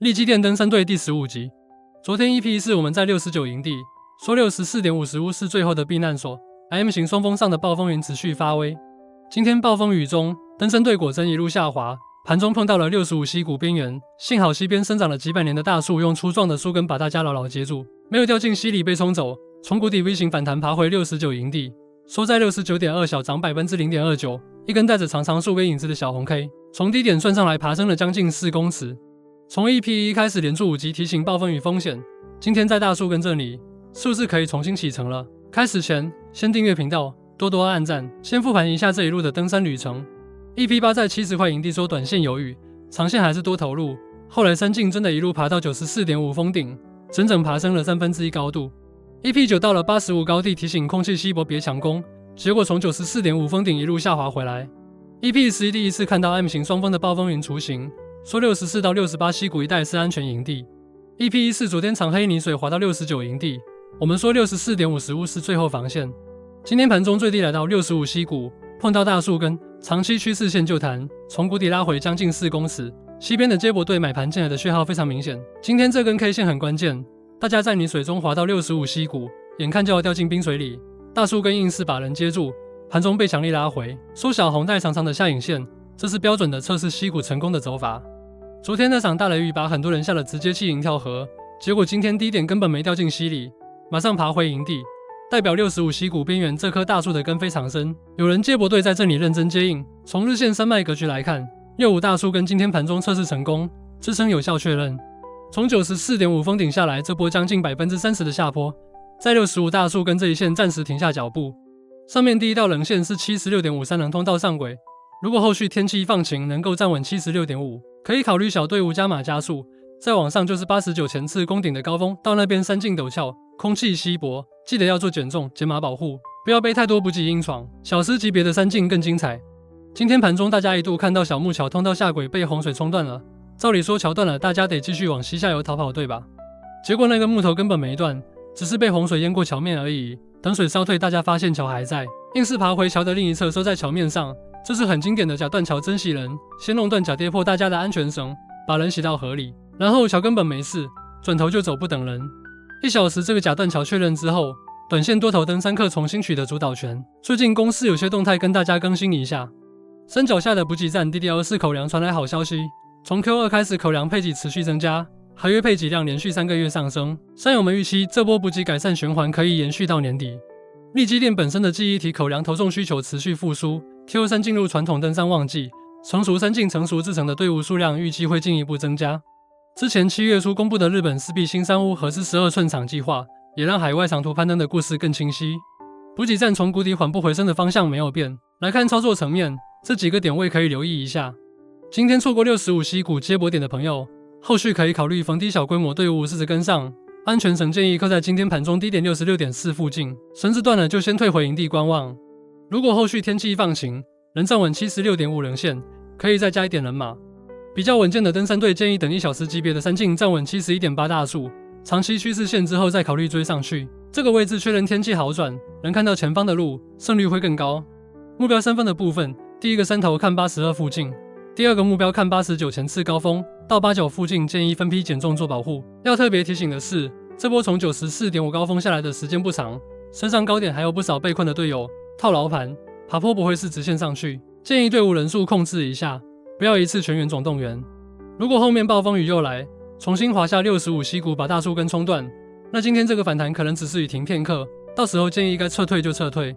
利基店登山队第15集。昨天 EP14我们在69营地说 64.50 是最后的避难所 ，M 型双峰上的暴风云持续发威。今天暴风雨中，登山队果真一路下滑，盘中碰到了65溪谷边缘，幸好溪边生长了几百年的大树用粗壮的树根把大家牢牢接住，没有掉进溪里被冲走。从谷底 V 型反弹爬回69营地，收在 69.2 小涨 0.29%， 一根带着长长树根影子的小红 K， 从低点算上来爬升了将近4公尺。从 EP1 开始连续5集提醒暴风雨风险，今天在大树根这里，是不是可以重新启程了？开始前先订阅频道，多多按赞，先复盘一下这一路的登山旅程。EP8 在70块营地说短线犹豫，长线还是多投入，后来山径真的一路爬到 94.5 峰顶，整整爬升了1/3高度。EP9 到了85高地提醒空气稀薄别强攻，结果从 94.5 峰顶一路下滑回来。EP11 第一次看到 M 型双峰的暴风云雏形，说64到68溪谷一带是安全营地。EP14 昨天长黑泥水滑到69营地，我们说 64.50 是最后防线。今天盘中最低来到65溪谷，碰到大树根，长期趋势线就弹，从谷底拉回将近4公尺。西边的接驳队买盘进来的讯号非常明显。今天这根 K 线很关键，大家在泥水中滑到65溪谷，眼看就要掉进冰水里，大树根硬是把人接住，盘中被强力拉回，收小红带长长的下影线，这是标准的测试溪谷成功的走法。昨天那场大雷雨把很多人吓得直接弃营跳河，结果今天低点根本没掉进溪里，马上爬回营地，代表65溪谷边缘这棵大树的根非常深，有人接驳队在这里认真接应。从日线山脉格局来看，65大树根今天盘中测试成功，支撑有效确认。从 94.5 峰顶下来，这波将近 30% 的下坡，在65大树根这一线暂时停下脚步。上面第一道棱线是 76.53 能通到上轨，如果后续天气放晴能够站稳 76.5， 可以考虑小队伍加码加速，再往上就是89前次攻顶的高峰，到那边山径陡峭，空气稀薄，记得要做减重减码保护，不要背太多补给硬闯，小师级别的山径更精彩。今天盘中大家一度看到小木桥通到下轨被洪水冲断了，照理说桥断了，大家得继续往西下游逃跑对吧？结果那个木头根本没断，只是被洪水淹过桥面而已。等水烧退，大家发现桥还在，硬是爬回桥的另一侧收在桥面上。这是很经典的假断桥珍惜人，先弄断假跌破大家的安全绳，把人洗到河里，然后桥根本没事，转头就走不等人。1小时这个假断桥确认之后，短线多头登山客重新取得主导权。最近公司有些动态跟大家更新一下。山脚下的补给站 DDL4 口粮传来好消息，从 Q2 开始口粮配给持续增加，合约配给量连续3个月上升。山友们预期这波补给改善循环可以延续到年底。利基店本身的记忆体口粮投送需求持续复苏。Q3 进入传统登山旺季，成熟山径成熟制成的队伍数量预计会进一步增加。之前7月初公布的日本四壁新山屋合资12寸场计划，也让海外长途攀登的故事更清晰。补给站从谷底缓步回升的方向没有变。来看操作层面，这几个点位可以留意一下。今天错过65溪谷接驳点的朋友，后续可以考虑逢低小规模队伍试着跟上。安全绳建议扣在今天盘中低点 66.4 附近，绳子断了就先退回营地观望。如果后续天气放晴，能站稳 76.5 棱线，可以再加一点人马。比较稳健的登山队建议等1小时级别的山径站稳 71.8 大树，长期趋势线之后再考虑追上去。这个位置确认天气好转，能看到前方的路，胜率会更高。目标身份的部分，第一个山头看82附近，第二个目标看89前次高峰，到89附近建议分批减重做保护。要特别提醒的是，这波从 94.5 高峰下来的时间不长，山上高点还有不少被困的队友。套牢盘，爬坡不会是直线上去，建议队伍人数控制一下，不要一次全员总动员。如果后面暴风雨又来，重新滑下65溪谷把大树根冲断，那今天这个反弹可能只是雨停片刻，到时候建议该撤退就撤退。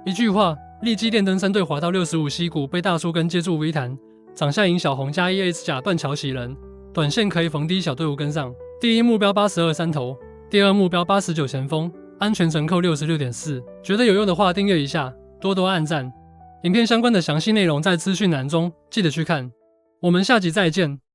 一句话，利基店登山队滑到65溪谷被大树根接住 V 弹，长下影小红加 ES 甲断桥袭人，短线可以逢低小队伍跟上。第一目标82山头，第二目标89前锋。安全绳扣 66.4， 觉得有用的话订阅一下，多多按赞。影片相关的详细内容在资讯栏中，记得去看。我们下集再见。